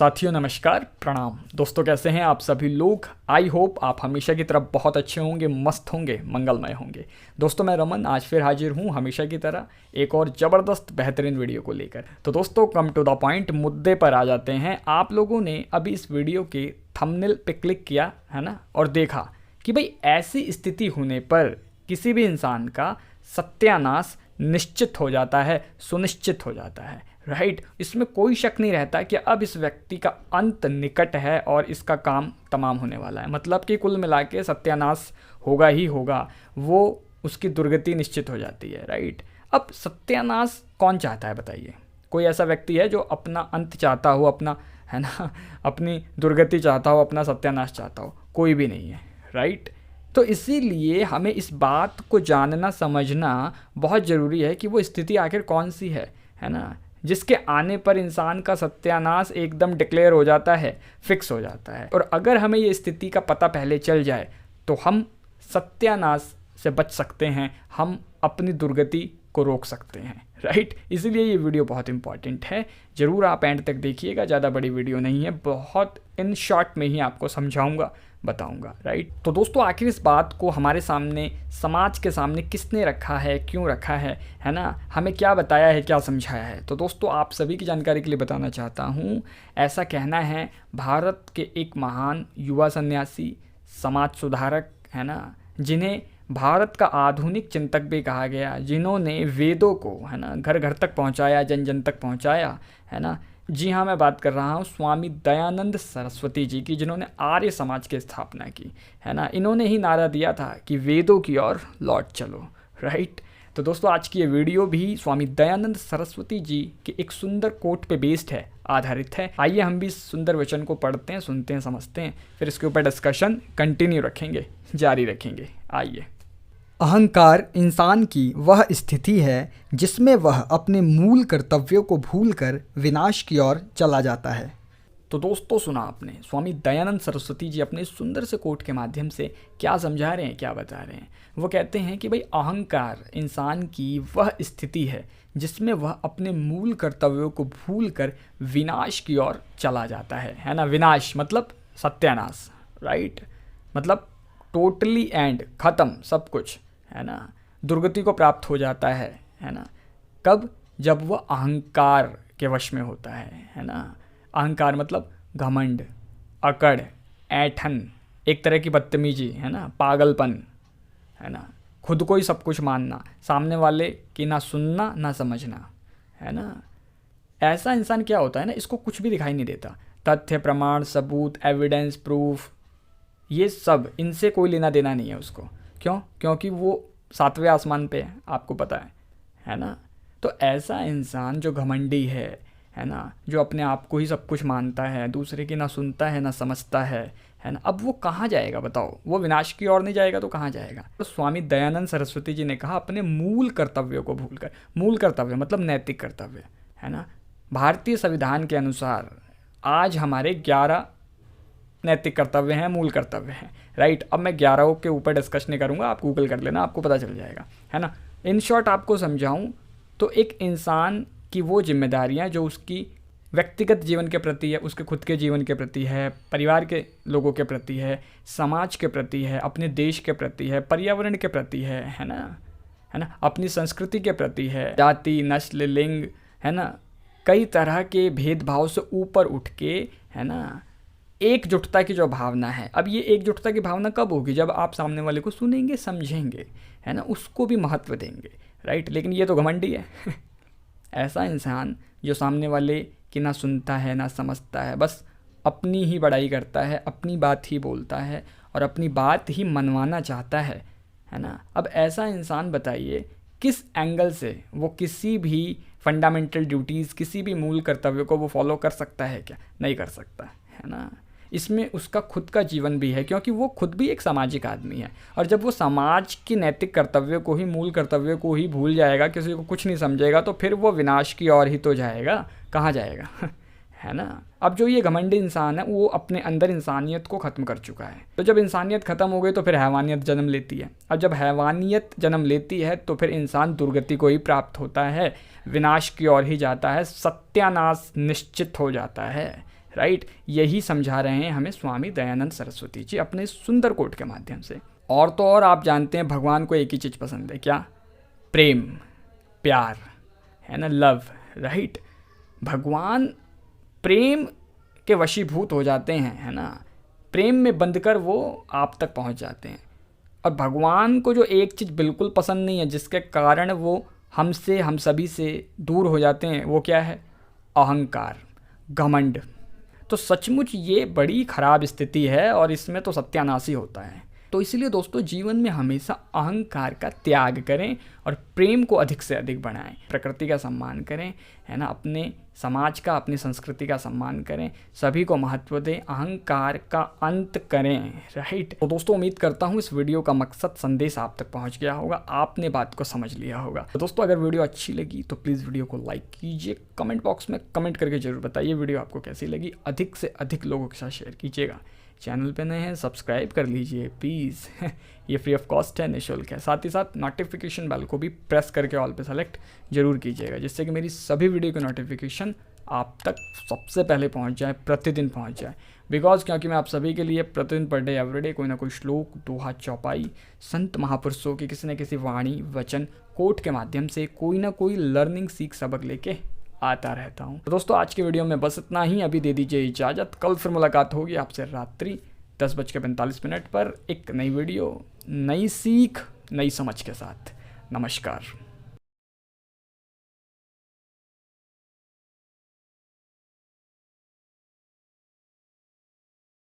साथियों नमस्कार प्रणाम। दोस्तों कैसे हैं आप सभी लोग। आई होप आप हमेशा की तरह बहुत अच्छे होंगे, मस्त होंगे, मंगलमय होंगे। दोस्तों मैं रमन आज फिर हाजिर हूं हमेशा की तरह एक और ज़बरदस्त बेहतरीन वीडियो को लेकर। तो दोस्तों कम टू द पॉइंट, मुद्दे पर आ जाते हैं। आप लोगों ने अभी इस वीडियो के थंबनेल पे क्लिक किया है ना, और देखा कि भाई ऐसी स्थिति होने पर किसी भी इंसान का सत्यानाश निश्चित हो जाता है, सुनिश्चित हो जाता है, राइट। इसमें कोई शक नहीं रहता कि अब इस व्यक्ति का अंत निकट है और इसका काम तमाम होने वाला है। मतलब कि कुल मिला के सत्यानाश होगा ही होगा, वो उसकी दुर्गति निश्चित हो जाती है, राइट। अब सत्यानाश कौन चाहता है बताइए। कोई ऐसा व्यक्ति है जो अपना अंत चाहता हो, अपना है ना, अपनी दुर्गति चाहता हो, अपना सत्यानाश चाहता हो? कोई भी नहीं है, राइट। तो इसीलिए हमें इस बात को जानना समझना बहुत ज़रूरी है कि वो स्थिति आखिर कौन सी है ना, जिसके आने पर इंसान का सत्यानाश एकदम डिक्लेयर हो जाता है, फिक्स हो जाता है। और अगर हमें ये स्थिति का पता पहले चल जाए तो हम सत्यानाश से बच सकते हैं, हम अपनी दुर्गति को रोक सकते हैं, राइट। इसीलिए ये वीडियो बहुत इंपॉर्टेंट है, ज़रूर आप एंड तक देखिएगा। ज़्यादा बड़ी वीडियो नहीं है, बहुत इन शॉर्ट में ही आपको समझाऊंगा, बताऊंगा, राइट। तो दोस्तों आखिर इस बात को हमारे सामने, समाज के सामने किसने रखा है, क्यों रखा है ना, हमें क्या बताया है, क्या समझाया है। तो दोस्तों आप सभी की जानकारी के लिए बताना चाहता हूँ, ऐसा कहना है भारत के एक महान युवा सन्यासी, समाज सुधारक है ना, जिन्हें भारत का आधुनिक चिंतक भी कहा गया, जिन्होंने वेदों को है ना घर घर तक पहुँचाया, जन जन तक पहुँचाया, है ना। जी हाँ, मैं बात कर रहा हूँ स्वामी दयानंद सरस्वती जी की, जिन्होंने आर्य समाज की स्थापना की, है ना। इन्होंने ही नारा दिया था कि वेदों की ओर लौट चलो, राइट। तो दोस्तों आज की ये वीडियो भी स्वामी दयानंद सरस्वती जी के एक सुंदर कोट पे बेस्ड है, आधारित है। आइए हम भी इस सुंदर वचन को पढ़ते हैं, सुनते हैं, समझते हैं, फिर इसके ऊपर डिस्कशन कंटिन्यू रखेंगे, जारी रखेंगे। आइए। अहंकार इंसान की वह स्थिति है जिसमें वह अपने मूल कर्तव्यों को भूलकर विनाश की ओर चला जाता है। तो दोस्तों सुना आपने, स्वामी दयानंद सरस्वती जी अपने सुंदर से कोट के माध्यम से क्या समझा रहे हैं, क्या बता रहे हैं। वो कहते हैं कि भाई अहंकार इंसान की वह स्थिति है जिसमें वह अपने मूल कर्तव्यों को भूलकर विनाश की ओर चला जाता है ना। विनाश मतलब सत्यानाश, राइट। मतलब टोटली एंड, ख़त्म सब कुछ, है ना। दुर्गति को प्राप्त हो जाता है ना। कब? जब वह अहंकार के वश में होता है ना। अहंकार मतलब घमंड, अकड़, ऐंठन, एक तरह की बदतमीजी, है ना, पागलपन, है ना, खुद को ही सब कुछ मानना, सामने वाले की ना सुनना ना समझना, है ना। ऐसा इंसान क्या होता है ना, इसको कुछ भी दिखाई नहीं देता। तथ्य, प्रमाण, सबूत, एविडेंस, प्रूफ, ये सब, इनसे कोई लेना देना नहीं है उसको। क्यों? क्योंकि वो 7वें आसमान पे है, आपको पता है ना। तो ऐसा इंसान जो घमंडी है ना, जो अपने आप को ही सब कुछ मानता है, दूसरे की ना सुनता है ना समझता है ना, अब वो कहाँ जाएगा बताओ? वो विनाश की ओर नहीं जाएगा तो कहाँ जाएगा? तो स्वामी दयानंद सरस्वती जी ने कहा अपने मूल कर्तव्यों को भूलकर। मूल कर्तव्य मतलब नैतिक कर्तव्य, है ना। भारतीय संविधान के अनुसार आज हमारे 11 नैतिक कर्तव्य हैं, मूल कर्तव्य हैं, राइट। अब मैं 11 के ऊपर डिस्कस नहीं करूँगा, आप गूगल कर लेना, आपको पता चल जाएगा, है ना। इन शॉर्ट आपको समझाऊँ तो एक इंसान की वो जिम्मेदारियाँ जो उसकी व्यक्तिगत जीवन के प्रति है, उसके खुद के जीवन के प्रति है, परिवार के लोगों के प्रति है, समाज के प्रति है, अपने देश के प्रति है, पर्यावरण के प्रति है ना, अपनी संस्कृति के प्रति है, जाति, नस्ल, लिंग, है ना, कई तरह के भेदभाव से ऊपर उठ के, है ना, एकजुटता की जो भावना है। अब ये एकजुटता की भावना कब होगी? जब आप सामने वाले को सुनेंगे, समझेंगे, है ना, उसको भी महत्व देंगे, राइट। लेकिन ये तो घमंडी है ऐसा इंसान जो सामने वाले की ना सुनता है ना समझता है, बस अपनी ही बड़ाई करता है, अपनी बात ही बोलता है और अपनी बात ही मनवाना चाहता है ना। अब ऐसा इंसान बताइए किस एंगल से वो किसी भी फंडामेंटल ड्यूटीज़, किसी भी मूल कर्तव्य को वो फॉलो कर सकता है? क्या नहीं कर सकता, है ना। इसमें उसका खुद का जीवन भी है, क्योंकि वो खुद भी एक सामाजिक आदमी है। और जब वो समाज की नैतिक कर्तव्य को ही, मूल कर्तव्य को ही भूल जाएगा, किसी को कुछ नहीं समझेगा, तो फिर वो विनाश की ओर ही तो जाएगा, कहाँ जाएगा है ना। अब जो ये घमंडी इंसान है वो अपने अंदर इंसानियत को ख़त्म कर चुका है। तो जब इंसानियत ख़त्म हो गई तो फिर हैवानियत जन्म लेती है। अब जब हैवानियत जन्म लेती है तो फिर इंसान दुर्गति को ही प्राप्त होता है, विनाश की ओर ही जाता है, सत्यानाश निश्चित हो जाता है राइट। यही समझा रहे हैं हमें स्वामी दयानंद सरस्वती जी अपने सुंदर कोट के माध्यम से। और तो और आप जानते हैं भगवान को एक ही चीज़ पसंद है, क्या? प्रेम, प्यार, है ना, लव, राइट। भगवान प्रेम के वशीभूत हो जाते हैं, है ना, प्रेम में बंधकर वो आप तक पहुंच जाते हैं। और भगवान को जो एक चीज़ बिल्कुल पसंद नहीं है, जिसके कारण वो हमसे, हम सभी से दूर हो जाते हैं, वो क्या है? अहंकार, घमंड। तो सचमुच ये बड़ी खराब स्थिति है और इसमें तो सत्यानाश ही होता है। तो इसलिए दोस्तों जीवन में हमेशा अहंकार का त्याग करें और प्रेम को अधिक से अधिक बढ़ाएं, प्रकृति का सम्मान करें, है ना, अपने समाज का, अपनी संस्कृति का सम्मान करें, सभी को महत्व दें, अहंकार का अंत करें, राइट। तो दोस्तों उम्मीद करता हूँ इस वीडियो का मकसद, संदेश आप तक पहुँच गया होगा, आपने बात को समझ लिया होगा। तो दोस्तों अगर वीडियो अच्छी लगी तो प्लीज़ वीडियो को लाइक कीजिए, कमेंट बॉक्स में कमेंट करके जरूर बताइए वीडियो आपको कैसी लगी, अधिक से अधिक लोगों के साथ शेयर कीजिएगा। चैनल पे नए हैं सब्सक्राइब कर लीजिए प्लीज़ ये फ्री ऑफ कॉस्ट है, निःशुल्क है। साथ ही साथ नोटिफिकेशन बेल को भी प्रेस करके ऑल पे सेलेक्ट जरूर कीजिएगा, जिससे कि मेरी सभी वीडियो की नोटिफिकेशन आप तक सबसे पहले पहुंच जाए, प्रतिदिन पहुंच जाए। बिकॉज क्योंकि मैं आप सभी के लिए प्रतिदिन पर डे एवरीडे कोई ना कोई श्लोक, दोहा, चौपाई, संत महापुरुषों की किसी न किसी वाणी, वचन, कोट के माध्यम से कोई ना कोई लर्निंग, सीख, सबक लेके आता रहता हूँ। तो दोस्तों आज के वीडियो में बस इतना ही, अभी दे दीजिए इजाज़त। कल फिर मुलाकात होगी आपसे रात्रि 10:45 पर एक नई वीडियो, नई सीख, नई समझ के साथ। नमस्कार।